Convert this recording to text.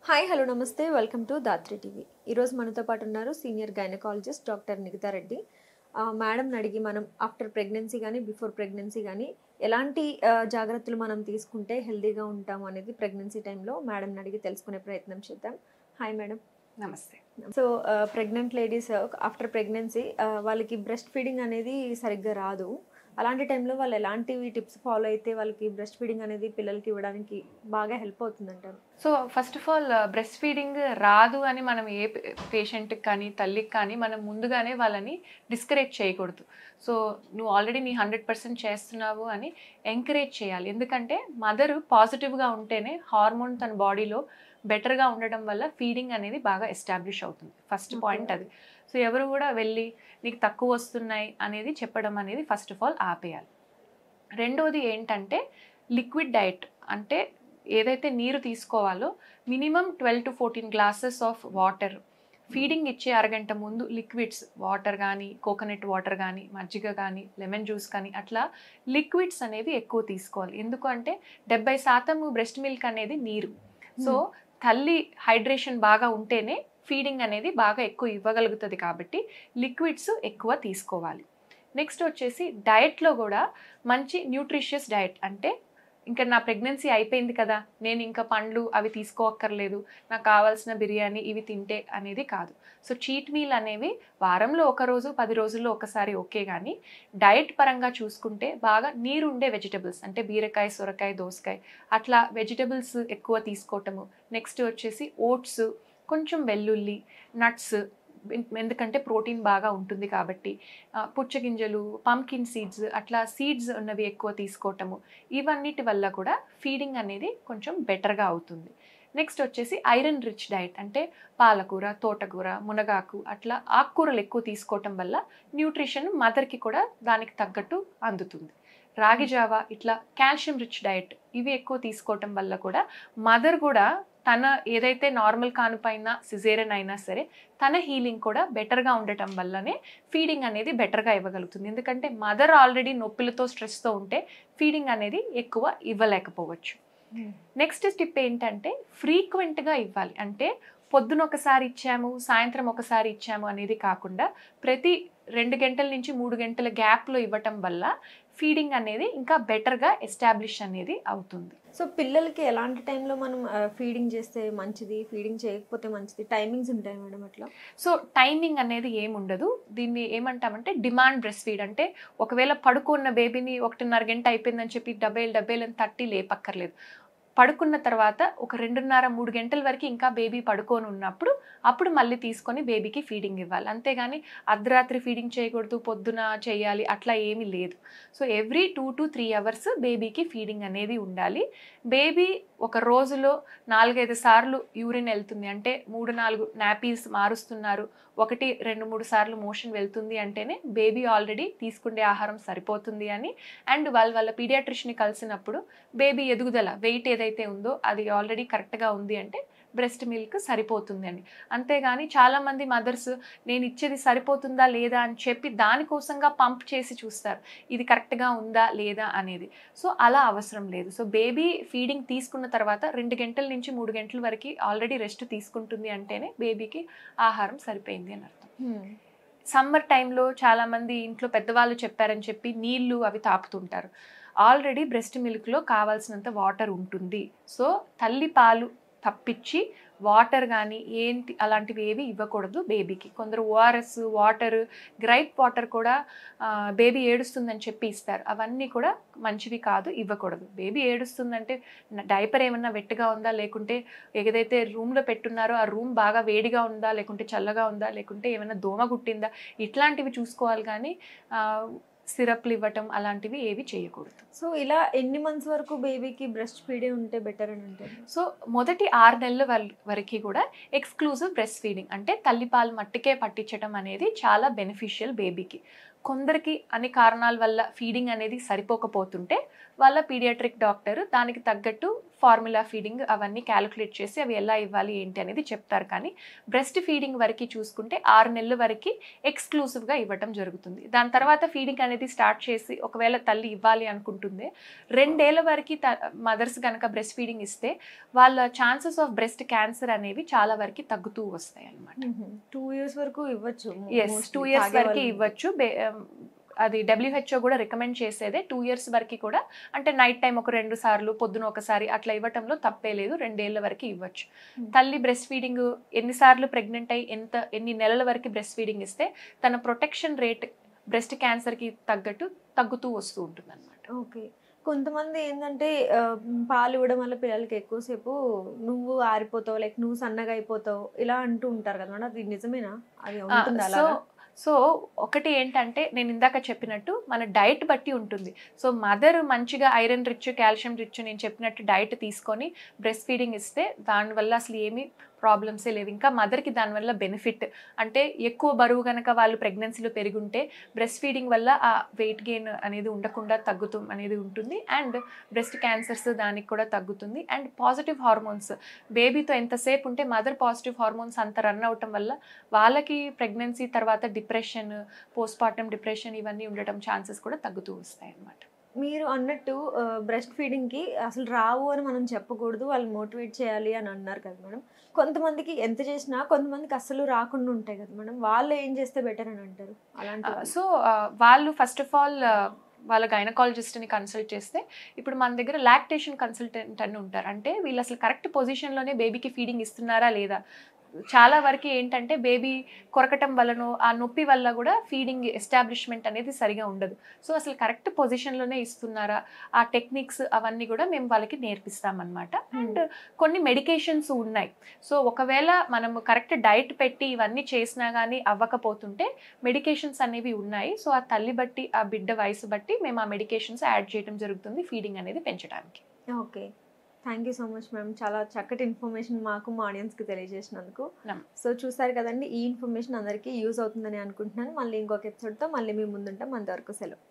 Hi hello నమస్తే welcome to Dhatri TV. ఈరోజు మనతో పాటు ఉన్నారు సీనియర్ గైనకాలజిస్ట్ డాక్టర్ నిగితా రెడ్డి. మేడంని అడిగి మనం ఆఫ్టర్ ప్రెగ్నెన్సీ కానీ బిఫోర్ ప్రెగ్నెన్సీ కానీ ఎలాంటి జాగ్రత్తలు మనం తీసుకుంటే హెల్తీగా ఉంటాము అనేది ప్రెగ్నెన్సీ టైంలో మేడంని అడిగి తెలుసుకునే ప్రయత్నం చేద్దాం. Hi madam. నమస్తే. So pregnant ladies after pregnancy వాళ్ళకి బ్రెస్ట్ ఫీడింగ్ అనేది సరిగ్గా రాదు. అలాంటి టైంలో వాళ్ళు ఎలాంటివి టిప్స్ ఫాలో అయితే వాళ్ళకి బ్రెస్ట్ ఫీడింగ్ అనేది పిల్లలకి ఇవ్వడానికి బాగా హెల్ప్ అవుతుందంటారు? So first of all breast feeding రాదు అని మనం ఏ పేషెంట్కి కానీ తల్లికి కానీ మనం ముందుగానే వాళ్ళని డిస్కరేజ్ చేయకూడదు. సో నువ్వు ఆల్రెడీ నీ 100% చేస్తున్నావు అని ఎంకరేజ్ చేయాలి. ఎందుకంటే మదర్ పాజిటివ్గా ఉంటేనే హార్మోన్ తన బాడీలో బెటర్గా ఉండడం వల్ల ఫీడింగ్ అనేది బాగా ఎస్టాబ్లిష్ అవుతుంది. ఫస్ట్ పాయింట్ అది. సో ఎవరు కూడా వెళ్ళి నీకు తక్కువ వస్తున్నాయి అనేది చెప్పడం అనేది ఫస్ట్ ఆఫ్ ఆల్ ఆపేయాలి. రెండోది ఏంటంటే లిక్విడ్ డైట్, అంటే ఏదైతే నీరు తీసుకోవాలో minimum 12 to 14 glasses of water, feeding ఇచ్చే అరగంట ముందు లిక్విడ్స్, వాటర్ కానీ కోకోనట్ వాటర్ కానీ మజ్జిగ కానీ లెమన్ జ్యూస్ కానీ అట్లా లిక్విడ్స్ అనేవి ఎక్కువ తీసుకోవాలి. ఎందుకు అంటే 70% బ్రెస్ట్ మిల్క్ అనేది నీరు. సో తల్లి హైడ్రేషన్ బాగా ఉంటేనే ఫీడింగ్ అనేది బాగా ఎక్కువ ఇవ్వగలుగుతుంది. కాబట్టి లిక్విడ్స్ ఎక్కువ తీసుకోవాలి. నెక్స్ట్ వచ్చేసి డయట్లో కూడా మంచి న్యూట్రిషియస్ డయట్, అంటే ఇంకా నా ప్రెగ్నెన్సీ అయిపోయింది కదా, నేను ఇంకా పండ్లు అవి తీసుకోక్కర్లేదు, నాకు కావాల్సిన బిర్యానీ ఇవి తింటే అనేది కాదు. సో చీట్ మీల్ అనేవి వారంలో ఒక రోజు 10 రోజుల్లో ఒకసారి ఓకే, కానీ డయట్ పరంగా చూసుకుంటే బాగా నీరుండే వెజిటబుల్స్, అంటే బీరకాయ, సొరకాయ, దోసకాయ అట్లా వెజిటబుల్స్ ఎక్కువ తీసుకోవటము. నెక్స్ట్ వచ్చేసి ఓట్స్, కొంచెం వెల్లుల్లి, నట్స్, ఎందుకంటే ప్రోటీన్ బాగా ఉంటుంది కాబట్టి, పుచ్చగింజలు, పంకిన్ సీడ్స్ అట్లా సీడ్స్ ఉన్నవి ఎక్కువ తీసుకోవటము. ఇవన్నిటి వల్ల కూడా ఫీడింగ్ అనేది కొంచెం బెటర్గా అవుతుంది. నెక్స్ట్ వచ్చేసి ఐరన్ రిచ్ డైట్, అంటే పాలకూర, తోటకూర, మునగాకు అట్లా ఆకుకూరలు ఎక్కువ తీసుకోవటం వల్ల న్యూట్రిషన్ మదర్కి కూడా దానికి తగ్గట్టు అందుతుంది. రాగి జావా ఇట్లా కాల్షియం రిచ్ డైట్ ఇవి ఎక్కువ తీసుకోవటం వల్ల కూడా మదర్ కూడా తన ఏదైతే నార్మల్ కానుపైన సిజేరియన్ అయినా సరే తన హీలింగ్ కూడా బెటర్గా ఉండటం వల్లనే ఫీడింగ్ అనేది బెటర్గా ఇవ్వగలుగుతుంది. ఎందుకంటే మదర్ ఆల్రెడీ నొప్పులతో స్ట్రెస్తో ఉంటే ఫీడింగ్ అనేది ఎక్కువ ఇవ్వలేకపోవచ్చు. నెక్స్ట్ స్టెప్ ఏంటంటే ఫ్రీక్వెంట్గా ఇవ్వాలి. అంటే పొద్దున ఒకసారి ఇచ్చాము, సాయంత్రం ఒకసారి ఇచ్చాము అనేది కాకుండా ప్రతి 2 గంటల నుంచి 3 గంటల గ్యాప్లో ఇవ్వటం వల్ల ఫీడింగ్ అనేది ఇంకా బెటర్గా ఎస్టాబ్లిష్ అనేది అవుతుంది. సో పిల్లలకి ఎలాంటి టైంలో మనం ఫీడింగ్ చేస్తే మంచిది, ఫీడింగ్ చేయకపోతే మంచిది, టైమింగ్స్ ఉంటాయి మేడం అట్లా? సో టైమింగ్ అనేది ఏముండదు. దీన్ని ఏమంటామంటే డిమాండ్ బ్రెస్ట్ ఫీడ్. అంటే ఒకవేళ పడుకున్న బేబీని 1:30 గంట అయిపోయిందని చెప్పి డబ్బేలు తట్టి లేపక్కర్లేదు. పడుకున్న తర్వాత ఒక 2:30-3 గంటల వరకు ఇంకా బేబీ పడుకొని ఉన్నప్పుడు అప్పుడు మళ్ళీ తీసుకొని బేబీకి ఫీడింగ్ ఇవ్వాలి. అంతేగాని అర్ధరాత్రి ఫీడింగ్ చేయకూడదు, పొద్దున చేయాలి అట్లా ఏమీ లేదు. సో ఎవ్రీ 2 to 3 అవర్స్ బేబీకి ఫీడింగ్ అనేది ఉండాలి. బేబీ ఒక రోజులో 4-5 సార్లు యూరిన్ వెళ్తుంది, అంటే 3-4 నాపీస్ మారుస్తున్నారు, 1-2-3 సార్లు మోషన్ వెళ్తుంది అంటేనే బేబీ ఆల్రెడీ తీసుకునే ఆహారం సరిపోతుంది అని. అండ్ వాళ్ళ పీడియాట్రిషియన్ని కలిసినప్పుడు బేబీ ఎదుగుదల వెయిట్ ఏదైతే ఉందో అది ఆల్రెడీ కరెక్ట్గా ఉంది అంటే బ్రెస్ట్ మిల్క్ సరిపోతుంది అని. అంతేగాని చాలామంది మదర్స్ నేను ఇచ్చేది సరిపోతుందా లేదా అని చెప్పి దానికోసంగా పంప్ చేసి చూస్తారు ఇది కరెక్ట్గా ఉందా లేదా అనేది. సో అలా అవసరం లేదు. సో బేబీ ఫీడింగ్ తీసుకున్న తర్వాత 2 గంటల నుంచి 3 గంటల వరకు ఆల్రెడీ రెస్ట్ తీసుకుంటుంది అంటేనే బేబీకి ఆహారం సరిపోయింది అని అర్థం. సమ్మర్ టైంలో చాలామంది ఇంట్లో పెద్దవాళ్ళు చెప్పారని చెప్పి నీళ్ళు అవి తాపుతుంటారు. ఆల్రెడీ బ్రెస్ట్ మిల్క్లో కావాల్సినంత వాటర్ ఉంటుంది. సో తల్లి పాలు తప్పించి వాటర్ కానీ ఏంటి అలాంటివి ఏవి ఇవ్వకూడదు బేబీకి. కొందరు ఓఆర్ఎస్ వాటర్, గ్రైప్ వాటర్ కూడా బేబీ ఏడుస్తుందని చెప్పి ఇస్తారు. అవన్నీ కూడా మంచివి కాదు, ఇవ్వకూడదు. బేబీ ఏడుస్తుందంటే డైపర్ ఏమన్నా వెట్టుగా ఉందా, లేకుంటే ఏదైతే రూమ్లో పెట్టున్నారో ఆ రూమ్ బాగా వేడిగా ఉందా, లేకుంటే చల్లగా ఉందా, లేకుంటే ఏమైనా దోమ గుట్టిందా, ఇట్లాంటివి చూసుకోవాలి. కానీ సిరప్లు ఇవ్వటం అలాంటివి ఏవి చేయకూడదు. సో ఇలా ఎన్ని మంత్స్ వరకు బేబీకి బ్రెస్ట్ ఫీడింగ్ ఉంటే బెటర్ అని అంటారు? సో మొదటి 6 నెలల వరకు కూడా ఎక్స్క్లూజివ్ బ్రెస్ట్ ఫీడింగ్, అంటే తల్లిపాలు మట్టికే పట్టించడం అనేది చాలా బెనిఫిషియల్ బేబీకి. కొందరికి అన్ని కారణాల వల్ల ఫీడింగ్ అనేది సరిపోకపోతుంటే వాళ్ళ పీడియాట్రిక్ డాక్టర్ దానికి తగ్గట్టు ఫార్ములా ఫీడింగ్ అవన్నీ క్యాలిక్యులేట్ చేసి అవి ఎలా ఇవ్వాలి ఏంటి అనేది చెప్తారు. కానీ బ్రెస్ట్ ఫీడింగ్ వరకు చూసుకుంటే 6 నెలల వరకు ఎక్స్క్లూసివ్గా ఇవ్వటం జరుగుతుంది. దాని తర్వాత ఫీడింగ్ అనేది స్టార్ట్ చేసి ఒకవేళ తల్లి ఇవ్వాలి అనుకుంటుంది 2 ఏళ్ల వరకు మదర్స్ కనుక బ్రెస్ట్ ఫీడింగ్ ఇస్తే వాళ్ళ ఛాన్సెస్ ఆఫ్ బ్రెస్ట్ క్యాన్సర్ అనేవి చాలా వరకు తగ్గుతూ వస్తాయి అన్నమాట. 2 years వరకు ఇవ్వచ్చు. 2 years వరకు ఇవ్వచ్చు. అది WHO కూడా రికమెండ్ చేసేదే 2 years వరకు కూడా, అంటే నైట్ టైం ఒక 2 సార్లు పొద్దున ఒకసారి అట్లా ఇవ్వటంలో తప్పే లేదు. 2 ఏళ్ల వరకు ఇవ్వచ్చు. తల్లి బ్రెస్ట్ ఫీడింగ్ ఎన్నిసార్లు ప్రెగ్నెంట్ అయ్యి ఎన్ని నెలల వరకు బ్రెస్ట్ ఫీడింగ్ ఇస్తే తన ప్రొటెక్షన్ రేట్ బ్రెస్ట్ క్యాన్సర్కి తగ్గుతూ వస్తూ ఉంటుంది అనమాట. ఓకే. కొంతమంది ఏంటంటే పాలు ఇవ్వడం వల్ల పిల్లలకి ఎక్కువసేపు నువ్వు ఆరిపోతావు, లైక్ నువ్వు సన్నగా అయిపోతావు ఇలా అంటూ ఉంటారు కదా మేడం, అది నిజమేనా? అది ఉంటుందా అలాగా? సో ఒకటి ఏంటంటే నేను ఇందాక చెప్పినట్టు మన డైట్ బట్టి ఉంటుంది. సో మదర్ మంచిగా ఐరన్ రిచ్, కాల్షియం రిచ్ నేను చెప్పినట్టు డైట్ తీసుకొని బ్రెస్ట్ ఫీడింగ్ ఇస్తే దానివల్ల అసలు ఏమీ ప్రాబ్లమ్సే లేవు. ఇంకా మదర్కి దానివల్ల బెనిఫిట్ అంటే ఎక్కువ బరువు కనుక వాళ్ళు ప్రెగ్నెన్సీలో పెరుగుంటే బ్రెస్ట్ ఫీడింగ్ వల్ల ఆ వెయిట్ గెయిన్ అనేది ఉండకుండా తగ్గుతూ అనేది ఉంటుంది. అండ్ బ్రెస్ట్ క్యాన్సర్స్ దానికి కూడా తగ్గుతుంది. అండ్ పాజిటివ్ హార్మోన్స్ బేబీతో ఎంతసేపు ఉంటే మదర్ పాజిటివ్ హార్మోన్స్ అంత రన్ అవటం వల్ల వాళ్ళకి ప్రెగ్నెన్సీ తర్వాత డిప్రెషన్, పోస్ట్ పార్టమ్ డిప్రెషన్ ఇవన్నీ ఉండటం ఛాన్సెస్ కూడా తగ్గుతూ వస్తాయి అన్నమాట. మీరు అన్నట్టు బ్రెస్ట్ ఫీడింగ్కి అసలు రావు అని మనం చెప్పకూడదు, వాళ్ళు మోటివేట్ చేయాలి అని అన్నారు కదా మేడం. కొంతమందికి ఎంత చేసినా కొంతమందికి అసలు రాకుండా ఉంటాయి కదా మేడం, వాళ్ళు ఏం చేస్తే బెటర్ అని అంటారు అలాంటి? సో వాళ్ళు ఫస్ట్ ఆఫ్ ఆల్ వాళ్ళ గైనకాలజిస్ట్ని కన్సల్ట్ చేస్తే, ఇప్పుడు మన దగ్గర లాక్టేషన్ కన్సల్టెంట్ అని ఉంటారు. అంటే వీళ్ళు అసలు కరెక్ట్ పొజిషన్లోనే బేబీకి ఫీడింగ్ ఇస్తున్నారా లేదా. చాలా వరకు ఏంటంటే బేబీ కొరకటం వల్లనో ఆ నొప్పి వల్ల కూడా ఫీడింగ్ ఎస్టాబ్లిష్మెంట్ అనేది సరిగా ఉండదు. సో అసలు కరెక్ట్ పొజిషన్లోనే ఇస్తున్నారా, ఆ టెక్నిక్స్ అవన్నీ కూడా మేము వాళ్ళకి నేర్పిస్తామన్నమాట. అండ్ కొన్ని మెడికేషన్స్ ఉన్నాయి. సో ఒకవేళ మనము కరెక్ట్ డైట్ పెట్టి ఇవన్నీ చేసినా కానీ అవ్వకపోతుంటే మెడికేషన్స్ అనేవి ఉన్నాయి. సో ఆ తల్లి బట్టి ఆ బిడ్డ వయసు బట్టి మేము ఆ మెడికేషన్స్ యాడ్ చేయడం జరుగుతుంది ఫీడింగ్ అనేది పెంచడానికి. Okay, thank you so much ma'am, చాలా చక్కటి ఇన్ఫర్మేషన్ మాకు మా ఆడియన్స్కి తెలియజేసినందుకు. సో చూసారు కదండి, ఈ ఇన్ఫర్మేషన్ అందరికీ యూజ్ అవుతుందని అనుకుంటున్నాను. మళ్ళీ ఇంకొక ఎపిసోడ్తో మళ్ళీ మీ ముందుంటాం. అంతవరకు సెలవు.